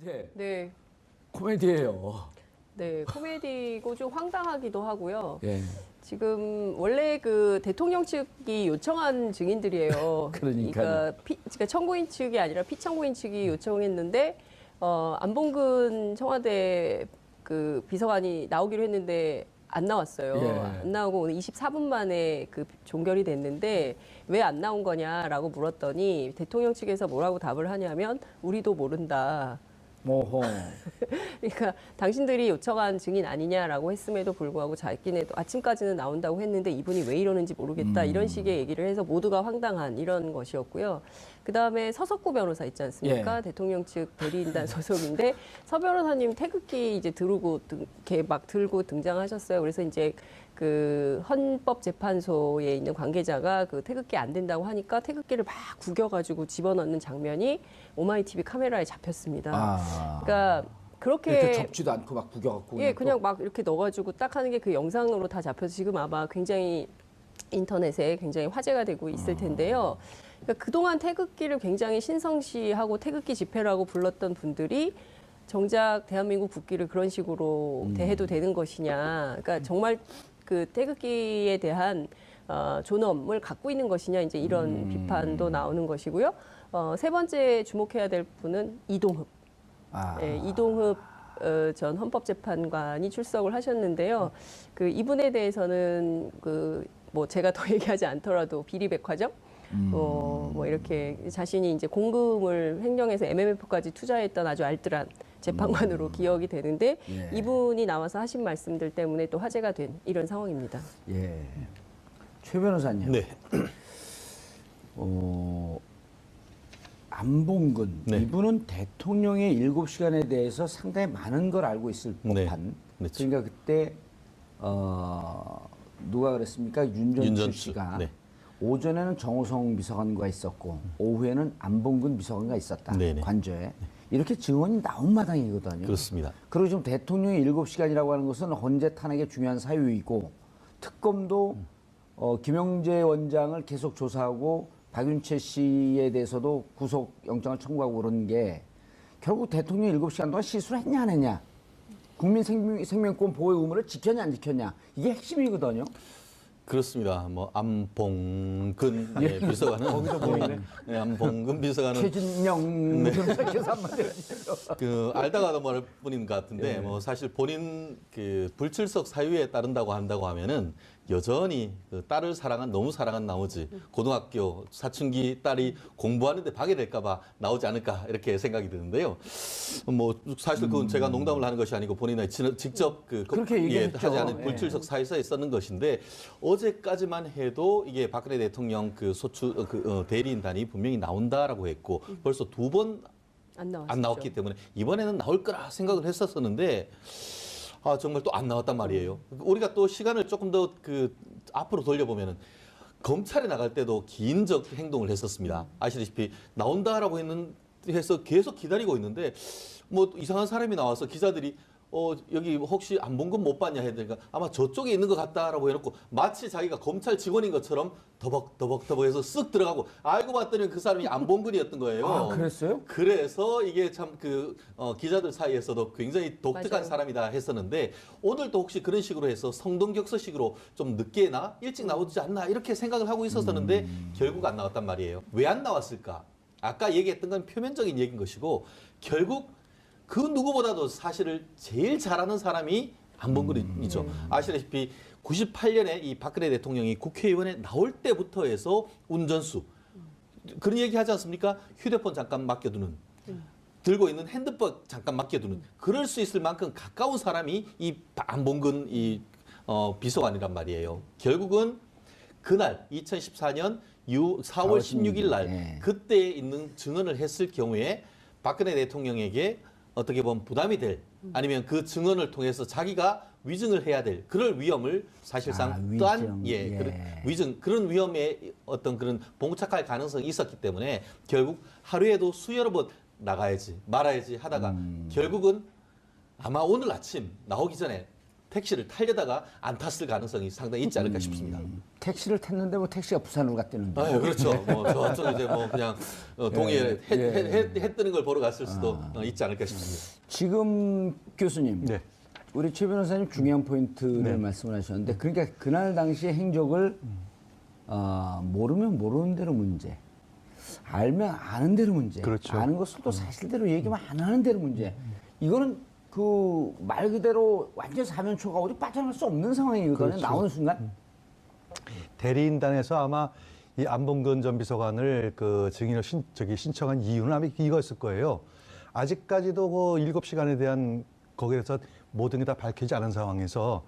네. 네. 코미디예요. 네, 코미디고 좀 황당하기도 하고요. 예. 지금 원래 그 대통령 측이 요청한 증인들이에요. 그러니까요. 그러니까 청구인 측이 아니라 피청구인 측이 요청했는데 안봉근 청와대 그 비서관이 나오기로 했는데 안 나왔어요. 예. 안 나오고 오늘 24분 만에 그 종결이 됐는데 왜 안 나온 거냐라고 물었더니 대통령 측에서 뭐라고 답을 하냐면 우리도 모른다. 모호. 그러니까 당신들이 요청한 증인 아니냐라고 했음에도 불구하고 자기네도 아침까지는 나온다고 했는데 이분이 왜 이러는지 모르겠다 이런 식의 얘기를 해서 모두가 황당한 이런 것이었고요. 그다음에 서석구 변호사 있지 않습니까? 예. 대통령 측 대리인단 소속인데 서 변호사님 태극기 이제 이렇게 막 들고 등장하셨어요. 그래서 이제 그 헌법재판소에 있는 관계자가 그 태극기 안 된다고 하니까 태극기를 막 구겨가지고 집어넣는 장면이 오마이TV 카메라에 잡혔습니다. 아. 그러니까 이렇게 그렇게 접지도 않고 막 구겨갖고. 예, 그냥 막 이렇게 넣어가지고 딱 하는 게 그 영상으로 다 잡혀서 지금 아마 굉장히 인터넷에 굉장히 화제가 되고 있을 텐데요. 그러니까 그동안 태극기를 굉장히 신성시하고 태극기 집회라고 불렀던 분들이 정작 대한민국 국기를 그런 식으로 대해도 되는 것이냐. 그러니까 정말 그 태극기에 대한 존엄을 갖고 있는 것이냐. 이제 이런 비판도 나오는 것이고요. 세 번째 주목해야 될 분은 이동흡. 아. 예, 이동흡 전 헌법재판관이 출석을 하셨는데요. 그 이분에 대해서는 그 뭐 제가 더 얘기하지 않더라도 비리백화점, 뭐 이렇게 자신이 이제 공금을 횡령해서 MMF까지 투자했던 아주 알뜰한 재판관으로 기억이 되는데 예. 이분이 나와서 하신 말씀들 때문에 또 화제가 된 이런 상황입니다. 예. 최 변호사님. 네. 안봉근 네. 이분은 대통령의 7시간에 대해서 상당히 많은 걸 알고 있을 네. 법한. 그렇죠. 그러니까 그때 누가 그랬습니까? 윤전추 씨가 네. 오전에는 정호성 비서관과 있었고 오후에는 안봉근 비서관과 있었다. 네네. 관저에. 이렇게 증언이 나온 마당이거든요. 그렇습니다. 그리고 지금 대통령의 7시간이라고 하는 것은 헌재 탄핵의 중요한 사유이고 특검도 김영재 원장을 계속 조사하고 박윤채 씨에 대해서도 구속영장을 청구하고 그런 게 결국 대통령이 7시간 동안 실수를 했냐 안 했냐. 국민 생명권 보호 의무를 지켰냐 안 지켰냐. 이게 핵심이거든요. 그렇습니다. 뭐 안봉근 비서관은 네, 안봉근 비서관은 최진영 네. 변호사께서 한마디 해주시죠. 그 알다가도 모를 뿐인 것 같은데 뭐 사실 본인 그 불출석 사유에 따른다고 한다고 하면은 여전히 그 딸을 너무 사랑한 나머지 고등학교 사춘기 딸이 공부하는데 방해될까봐 나오지 않을까 이렇게 생각이 드는데요. 뭐 사실 그건 제가 농담을 하는 것이 아니고 본인이 직접 그렇게 얘기했죠. 하지 않은 불출석 사유서에 썼는 것인데 어제까지만 해도 이게 박근혜 대통령 그 대리인단이 분명히 나온다라고 했고 벌써 2번 안 나왔기 때문에 이번에는 나올 거라 생각을 했었었는데 정말 또 안 나왔단 말이에요. 우리가 또 시간을 조금 더 앞으로 돌려보면은 검찰에 나갈 때도 기인적 행동을 했었습니다. 아시다시피 나온다라고 해서 계속 기다리고 있는데 뭐 이상한 사람이 나와서 기자들이 여기 혹시 안봉근 못 봤냐 해야 아마 저쪽에 있는 것 같다라고 해놓고 마치 자기가 검찰 직원인 것처럼 더벅더벅해서 쓱 들어가고 알고 봤더니 그 사람이 안봉근이었던 거예요. 아, 그랬어요? 그래서 이게 참 기자들 사이에서도 굉장히 독특한 맞아요. 사람이다 했었는데 오늘도 혹시 그런 식으로 해서 성동격서식으로 좀 늦게나 일찍 나오지 않나 이렇게 생각을 하고 있었었는데 결국 안 나왔단 말이에요. 왜 안 나왔을까? 아까 얘기했던 건 표면적인 얘기인 것이고 결국 그 누구보다도 사실을 제일 잘하는 사람이 안봉근이죠. 아시다시피 98년에 이 박근혜 대통령이 국회의원에 나올 때부터 해서 운전수 그런 얘기 하지 않습니까? 휴대폰 잠깐 맡겨두는 들고 있는 핸드폰 잠깐 맡겨두는 그럴 수 있을 만큼 가까운 사람이 이 안봉근 비서관이란 말이에요. 결국은 그날 2014년 4월 16일 날 그때 있는 증언을 했을 경우에 박근혜 대통령에게 어떻게 보면 부담이 될 아니면 그 증언을 통해서 자기가 위증을 해야 될 그럴 위험을 사실상 또한 그런 위험에 어떤 그런 봉착할 가능성이 있었기 때문에 결국 하루에도 수여러 번 나가야지 말아야지 하다가 결국은 아마 오늘 아침 나오기 전에 택시를 타려다가 안 탔을 가능성이 상당히 있지 않을까 싶습니다. 택시를 탔는데 뭐 택시가 부산으로 갔다는데. 아, 그렇죠. 뭐 저쪽 이제 뭐 그냥 동해에 해 뜨는 걸 보러 갔을 수도 있지 않을까 싶습니다. 지금 교수님, 네. 우리 최 변호사님 중요한 포인트를 말씀을 하셨는데, 그러니까 그날 당시의 행적을 모르면 모르는 대로 문제, 알면 아는 대로 문제, 그렇죠. 아는 것을 또 사실대로 얘기하면 안 하는 대로 문제. 이거는 그 말 그대로 완전 사면초가 어디 빠져나갈 수 없는 상황이거든요. 그렇죠. 나오는 순간. 대리인단에서 아마 이 안봉근 전 비서관을 그 증인을 신청한 이유는 아마 이거였을 거예요. 아직까지도 그 7시간에 대한 거기에서 모든 게 다 밝히지 않은 상황에서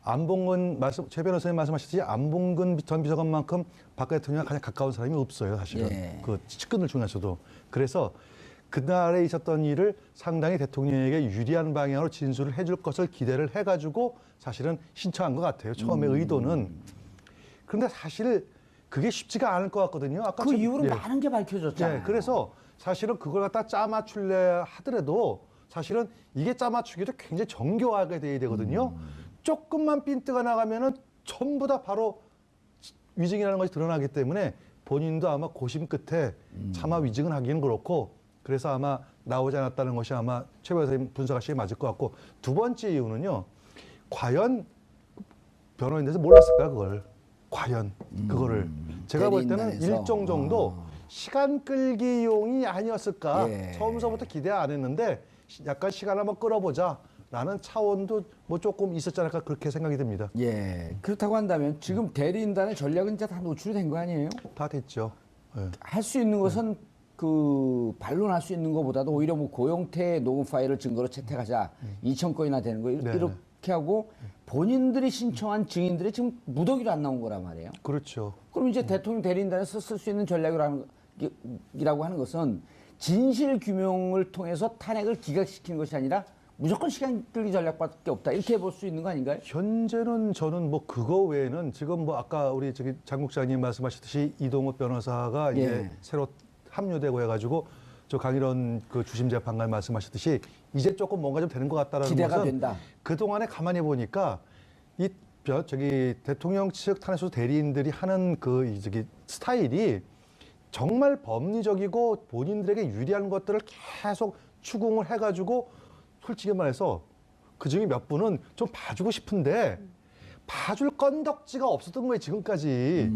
안봉근 최 변호사님 말씀하셨듯이 안봉근 전 비서관만큼 박 대통령과 가장 가까운 사람이 없어요, 사실은. 예. 그 측근들 중에서도. 그래서 그날에 있었던 일을 상당히 대통령에게 유리한 방향으로 진술을 해줄 것을 기대를 해가지고 사실은 신청한 것 같아요. 처음에 의도는. 그런데 사실 그게 쉽지가 않을 것 같거든요. 아까 그 참- 이후로 예. 많은 게 밝혀졌잖아요. 네, 그래서 사실은 그걸 갖다 짜맞출래 하더라도 사실은 이게 짜맞추기도 굉장히 정교하게 돼야 되거든요. 조금만 핀트가 나가면은 전부 다 바로 위증이라는 것이 드러나기 때문에 본인도 아마 고심 끝에 차마 위증은 하기는 그렇고 그래서 아마 나오지 않았다는 것이 아마 최 변호사님 분석하시기 맞을 것 같고 두 번째 이유는요. 과연 변호인들에서 몰랐을까 그걸. 과연 그거를. 제가 볼 때는 대리인단에서. 일정 정도 시간 끌기용이 아니었을까. 예. 처음서부터 기대 안 했는데 약간 시간 한번 끌어보자라는 차원도 뭐 조금 있었지 않을까 그렇게 생각이 듭니다. 예. 그렇다고 한다면 지금 대리인단의 전략은 이제 다 노출이 된 거 아니에요? 다 됐죠. 예. 할 수 있는 것은 그 반론할 수 있는 것보다도 오히려 뭐 고용태 녹음 파일을 증거로 채택하자 2천 건이나 되는 거 네. 이렇게 하고 본인들이 신청한 증인들이 지금 무더기로 안 나온 거란 말이에요. 그렇죠. 그럼 이제 대통령 대리인단에서 쓸 수 있는 전략이라고 하는 것은 진실 규명을 통해서 탄핵을 기각시키는 것이 아니라 무조건 시간 끌기 전략밖에 없다 이렇게 볼 수 있는 거 아닌가요? 현재는 저는 뭐 그거 외에는 지금 뭐 아까 우리 저기 장 국장님 말씀하셨듯이 이동욱 변호사가 이제 예. 새로 합류되고 해가지고 저 강일원 그 주심 재판관 말씀하셨듯이 이제 조금 뭔가 좀 되는 것 같다라는 기대가 것은 된다. 그 동안에 가만히 보니까 이 저기 대통령 측 탄핵소 대리인들이 하는 그 저기 스타일이 정말 법리적이고 본인들에게 유리한 것들을 계속 추궁을 해가지고 솔직히 말해서 그 중에 몇 분은 좀 봐주고 싶은데 봐줄 건덕지가 없었던 거예요 지금까지.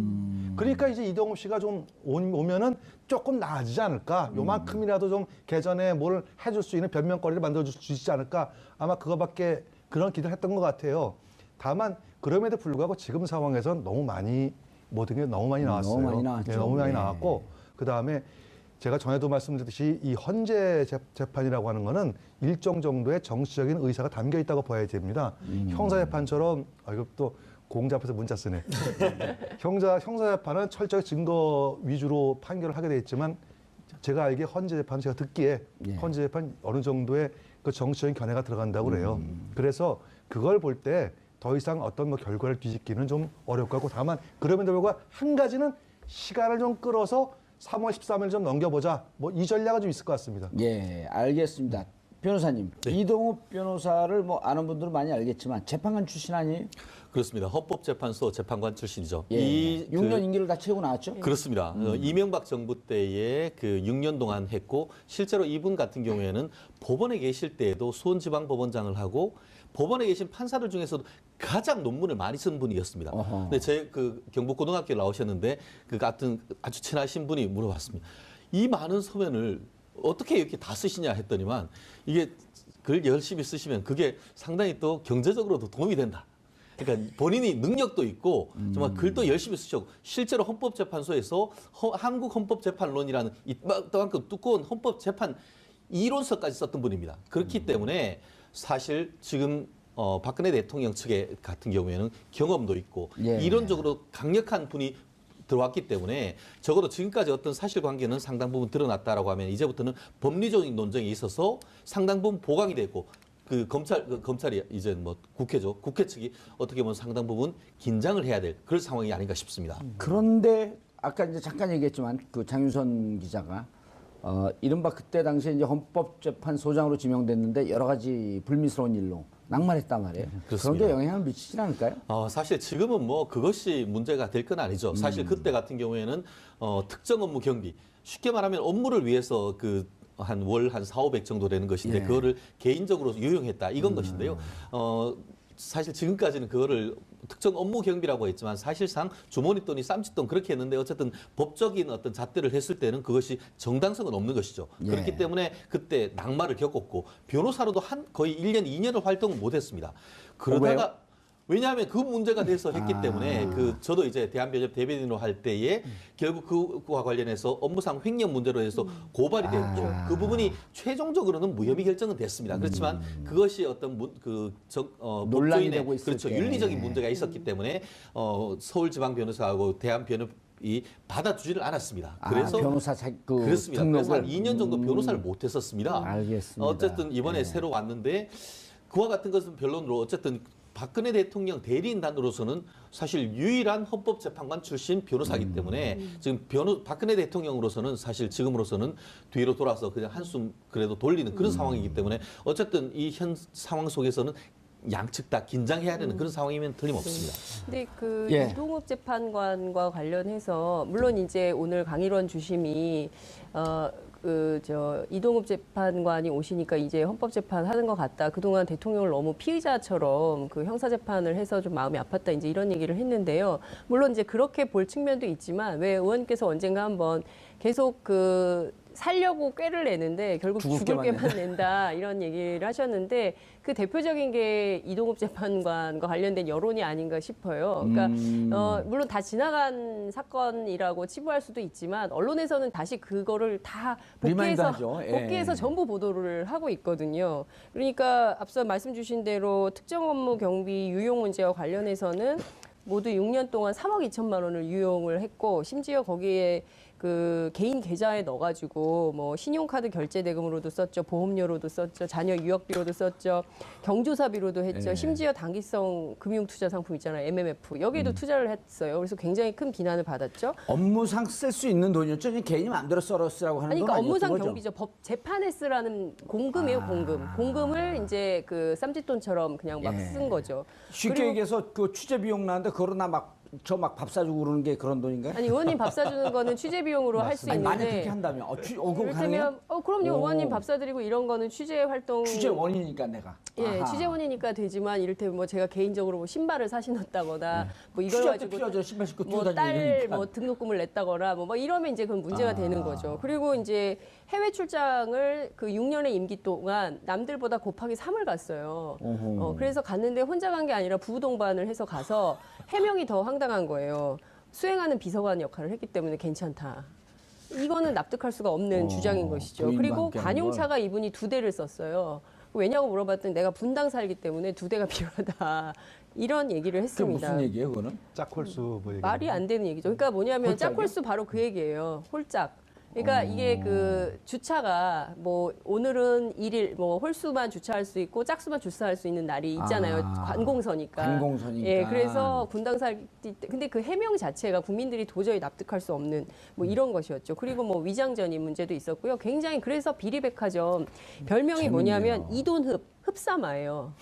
그러니까 이제 이동욱 씨가 좀 오면은 조금 나아지지 않을까. 요만큼이라도 좀 개전에 뭘 해줄 수 있는 변명거리를 만들어줄 수 있지 않을까. 아마 그거밖에 그런 기대를 했던 것 같아요. 다만 그럼에도 불구하고 지금 상황에서는 너무 많이 모든 게 너무 많이 나왔어요. 너무 많이 나왔죠. 네, 너무 많이 네. 나왔고 그 다음에 제가 전에도 말씀드렸듯이 이 헌재 재판이라고 하는 거는 일정 정도의 정치적인 의사가 담겨 있다고 봐야 됩니다. 형사재판처럼 이거 또 공자 앞에서 문자 쓰네. 형사재판은 철저히 증거 위주로 판결을 하게 돼 있지만 제가 알기에 헌재재판 제가 듣기에 예. 헌재재판 어느 정도의 그 정치적인 견해가 들어간다고 그래요. 그래서 그걸 볼 때 더 이상 어떤 뭐 결과를 뒤집기는 좀 어려울 것 같고 다만 그럼에도 불구하고 한 가지는 시간을 좀 끌어서 3월 13일 좀 넘겨보자. 뭐 이 전략은 좀 있을 것 같습니다. 예, 알겠습니다. 변호사님, 이동욱 변호사를 뭐 아는 분들은 많이 알겠지만 재판관 출신 아니에요? 그렇습니다. 헌법재판소 재판관 출신이죠. 예. 이 6년 임기를 다 채우고 나왔죠? 그렇습니다. 이명박 정부 때에 그 6년 동안 했고 실제로 이분 같은 경우에는 법원에 계실 때에도 수원지방법원장을 하고 법원에 계신 판사들 중에서도 가장 논문을 많이 쓴 분이었습니다. 어허. 근데 제 그 경북고등학교에 나오셨는데 그 같은 아주 친하신 분이 물어봤습니다. 이 많은 서면을 어떻게 이렇게 다 쓰시냐 했더니만 이게 글 열심히 쓰시면 그게 상당히 또 경제적으로도 도움이 된다. 그러니까 본인이 능력도 있고 정말 글도 열심히 쓰셨고 실제로 헌법재판소에서 한국 헌법재판론이라는 이만큼 두꺼운 헌법재판 이론서까지 썼던 분입니다. 그렇기 때문에 사실 지금 박근혜 대통령 측의 같은 경우에는 경험도 있고 예. 이론적으로 강력한 분이 들어왔기 때문에 적어도 지금까지 어떤 사실관계는 상당 부분 드러났다라고 하면 이제부터는 법리적인 논쟁이 있어서 상당 부분 보강이 되고 그 검찰이 이제 뭐 국회죠. 국회 측이 어떻게 보면 상당 부분 긴장을 해야 될 그런 상황이 아닌가 싶습니다. 그런데 아까 이제 잠깐 얘기했지만 그 장윤선 기자가 이른바 그때 당시에 이제 헌법재판소장으로 지명됐는데 여러 가지 불미스러운 일로 낙마했단 말이에요. 그런 게 영향을 미치진 않을까요? 사실 지금은 뭐 그것이 문제가 될 건 아니죠. 사실 그때 같은 경우에는 특정 업무 경비, 쉽게 말하면 업무를 위해서 그 한 월 한 4,500 정도 되는 것인데 예. 그거를 개인적으로 유용했다 이건 것인데요. 사실 지금까지는 그거를 특정 업무 경비라고 했지만 사실상 주머니 돈이 쌈짓돈 그렇게 했는데 어쨌든 법적인 어떤 잣대를 했을 때는 그것이 정당성은 없는 것이죠. 예. 그렇기 때문에 그때 낙마를 겪었고 변호사로도 거의 1년, 2년을 활동을 못했습니다. 그러다가 왜냐하면 그 문제가 돼서 했기 때문에 저도 이제 대한변협 대변인으로 할 때에 결국 그와 관련해서 업무상 횡령 문제로 해서 고발이 됐고 그 부분이 최종적으로는 무혐의 결정은 됐습니다. 그렇지만 그것이 어떤 논란이 법조인의 되고 있을 그렇죠 때. 윤리적인 문제가 있었기 때문에 서울지방변호사하고 대한변협이 받아주지를 않았습니다. 그래서 변호사 그렇습니다. 그래서 한 등록을 2년 정도 변호사를 못했었습니다. 알겠습니다. 어쨌든 이번에 예. 새로 왔는데 그와 같은 것은 변론으로 어쨌든 박근혜 대통령 대리인단으로서는 사실 유일한 헌법재판관 출신 변호사이기 때문에 지금 박근혜 대통령으로서는 사실 지금으로서는 뒤로 돌아서 그냥 한숨 그래도 돌리는 그런 상황이기 때문에 어쨌든 이 현 상황 속에서는 양측 다 긴장해야 되는 그런 상황이면 틀림없습니다. 근데 그 예. 이동욱 재판관과 관련해서 물론 이제 오늘 강일원 주심이 이동욱 재판관이 오시니까 이제 헌법재판 하는 것 같다. 그동안 대통령을 너무 피의자처럼 그 형사재판을 해서 좀 마음이 아팠다. 이제 이런 얘기를 했는데요. 물론 이제 그렇게 볼 측면도 있지만 왜 의원님께서 언젠가 한번 계속 살려고 꾀를 내는데 결국 죽을 꾀만 낸다 이런 얘기를 하셨는데 그 대표적인 게 이동욱 재판관과 관련된 여론이 아닌가 싶어요. 그러니까 물론 다 지나간 사건이라고 치부할 수도 있지만 언론에서는 다시 그거를 다 리마인드하죠. 예. 복귀해서 전부 보도를 하고 있거든요. 그러니까 앞서 말씀 주신 대로 특정 업무 경비 유용 문제와 관련해서는 모두 6년 동안 3억 2천만 원을 유용을 했고 심지어 거기에 그 개인 계좌에 넣어가지고 뭐 신용카드 결제 대금으로도 썼죠, 보험료로도 썼죠, 자녀 유학비로도 썼죠, 경조사비로도 했죠. 네. 심지어 단기성 금융투자 상품 있잖아요, MMF 여기에도 투자를 했어요. 그래서 굉장히 큰 비난을 받았죠. 업무상 쓸 수 있는 돈이었죠. 그냥 개인이 만들어 쓰라고 하는 아니, 건 그러니까 아니었던 업무상 거죠. 경비죠. 법 재판에 쓰라는 공금이에요, 공금. 공금을 이제 그 쌈짓돈처럼 그냥 막 예. 쓴 거죠. 쉽게 그리고- 얘기해서 그 취재 비용 나는데 그거로 나 막 밥 사주고 그러는 게 그런 돈인가요? 아니 의원님 밥 사주는 거는 취재 비용으로 할 수 아니, 만약 있는데 그렇게 한다면 그거 가능해요? 이를테면 그럼요. 오. 의원님 밥 사드리고 이런 거는 취재 활동 취재원이니까 내가. 예, 아하. 취재원이니까 되지만 이를테면 뭐 제가 개인적으로 뭐 신발을 사신었다거나 뭐 이걸 취재할 때 가지고 필요하죠. 신발 신고 뭐 뛰어다니는 딸 일이니까. 뭐 등록금을 냈다거나 뭐 이러면 이제 그건 문제가 되는 거죠. 그리고 이제 해외 출장을 그 6년의 임기 동안 남들보다 곱하기 3을 갔어요. 그래서 갔는데 혼자 간 게 아니라 부부 동반을 해서 가서 해명이 더 황당한 거예요. 수행하는 비서관 역할을 했기 때문에 괜찮다. 이거는 납득할 수가 없는 주장인 것이죠. 부인과 그리고 함께 하는 관용차가 이분이 2대를 썼어요. 왜냐고 물어봤더니 내가 분당 살기 때문에 2대가 필요하다. 이런 얘기를 그게 했습니다. 무슨 얘기예요, 그거는? 짝hol수 뭐 얘기. 말이 안 되는 얘기죠. 그러니까 뭐냐면 홀짝이요? 짝홀수 바로 그 얘기예요. 홀짝. 그러니까 이게 그 주차가 뭐 오늘은 일일 뭐 홀수만 주차할 수 있고 짝수만 주차할 수 있는 날이 있잖아요. 관공서니까. 관공서니까. 예, 그래서 분당 살기 때 근데 그 해명 자체가 국민들이 도저히 납득할 수 없는 뭐 이런 것이었죠. 그리고 뭐 위장전입 문제도 있었고요. 굉장히 그래서 비리백화점 별명이 뭐냐면 이돈흡 흡사마예요.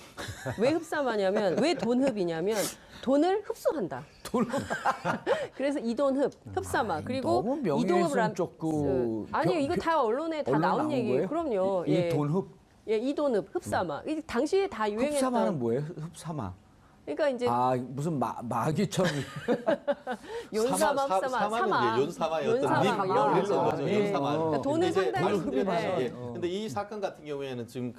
왜 흡사마냐면 왜 돈흡이냐면 돈을 흡수한다. 그래서 이돈흡, 흡사마 그리고 너무 명예훼손 이동흡을 한 쪽 아니요 이거 다 언론에 다 언론 나온 나온 얘기예요. 거예요? 그럼요. 이 예. 돈흡? 예, 이돈흡, 흡사마. 이 당시에 다 흡사마는 유행했던. 뭐예요? 흡사마. 그러니까 이제 무슨 마귀처럼. 연사마, 흡사마, 사마, 연사마의 어떤 연사마 닉 막 이런 이런 거죠. 거죠. 예. 연사마. 그러니까 돈은 근데 이제 상당히 흡입이 많아요. 근데 이 사건 같은 경우에는 지금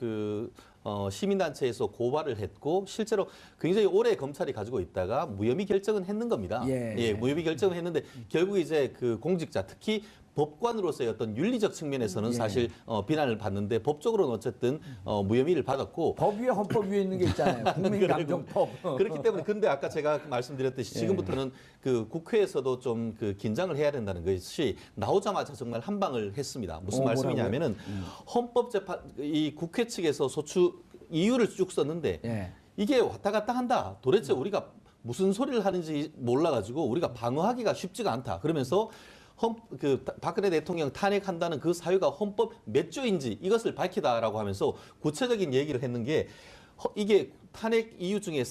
시민단체에서 고발을 했고 실제로 굉장히 오래 검찰이 가지고 있다가 무혐의 결정은 했는 겁니다. 예. 무혐의 결정을 했는데 결국 이제 그 공직자 특히 법관으로서의 어떤 윤리적 측면에서는 예. 사실 비난을 받는데 법적으로는 어쨌든 무혐의를 받았고 법 위에 헌법 위에 있는 게 있잖아요. 국민감정법. 그렇기 때문에 근데 아까 제가 말씀드렸듯이 지금부터는 그 국회에서도 좀 그 긴장을 해야 된다는 것이 나오자마자 정말 한 방을 했습니다. 무슨 말씀이냐면은 헌법재판 이 국회 측에서 소추 이유를 쭉 썼는데 예. 이게 왔다 갔다 한다. 도대체 우리가 무슨 소리를 하는지 몰라가지고 우리가 방어하기가 쉽지가 않다. 그러면서 박근혜 대통령 탄핵한다는 그 사유가 헌법 몇 조인지 이것을 밝히다라고 하면서 구체적인 얘기를 했는 게 이게 탄핵 이유 중에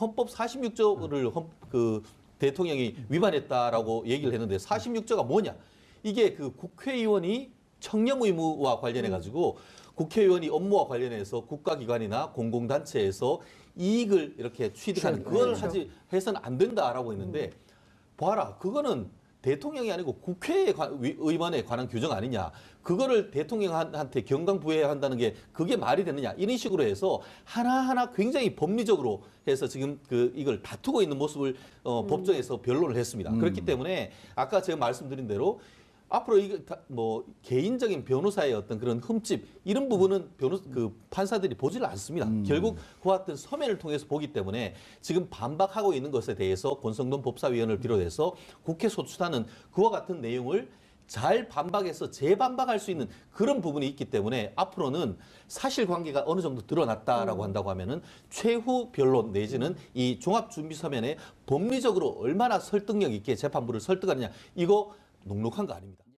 헌법 46조를 그 대통령이 위반했다라고 얘기를 했는데 46조가 뭐냐? 이게 그 국회의원이 청렴 의무와 관련해 가지고 국회의원이 업무와 관련해서 국가기관이나 공공단체에서 이익을 이렇게 취득하는 그걸 하지 해서는 안 된다라고 했는데 봐라 그거는 대통령이 아니고 국회의원에 관한 규정 아니냐. 그거를 대통령한테 경강부회해야 한다는 게 그게 말이 되느냐. 이런 식으로 해서 하나하나 굉장히 법리적으로 해서 지금 이걸 다투고 있는 모습을 법정에서 변론을 했습니다. 그렇기 때문에 아까 제가 말씀드린 대로 앞으로 이거 뭐 개인적인 변호사의 어떤 그런 흠집 이런 부분은 판사들이 보지를 않습니다. 결국 그와 같은 서면을 통해서 보기 때문에 지금 반박하고 있는 것에 대해서 권성동 법사위원을 비롯해서 국회 소추단은 그와 같은 내용을 잘 반박해서 재반박할 수 있는 그런 부분이 있기 때문에 앞으로는 사실관계가 어느 정도 드러났다라고 한다고 하면은 최후 변론 내지는 이 종합준비서면에 법리적으로 얼마나 설득력 있게 재판부를 설득하느냐 이거 녹록한 거 아닙니다.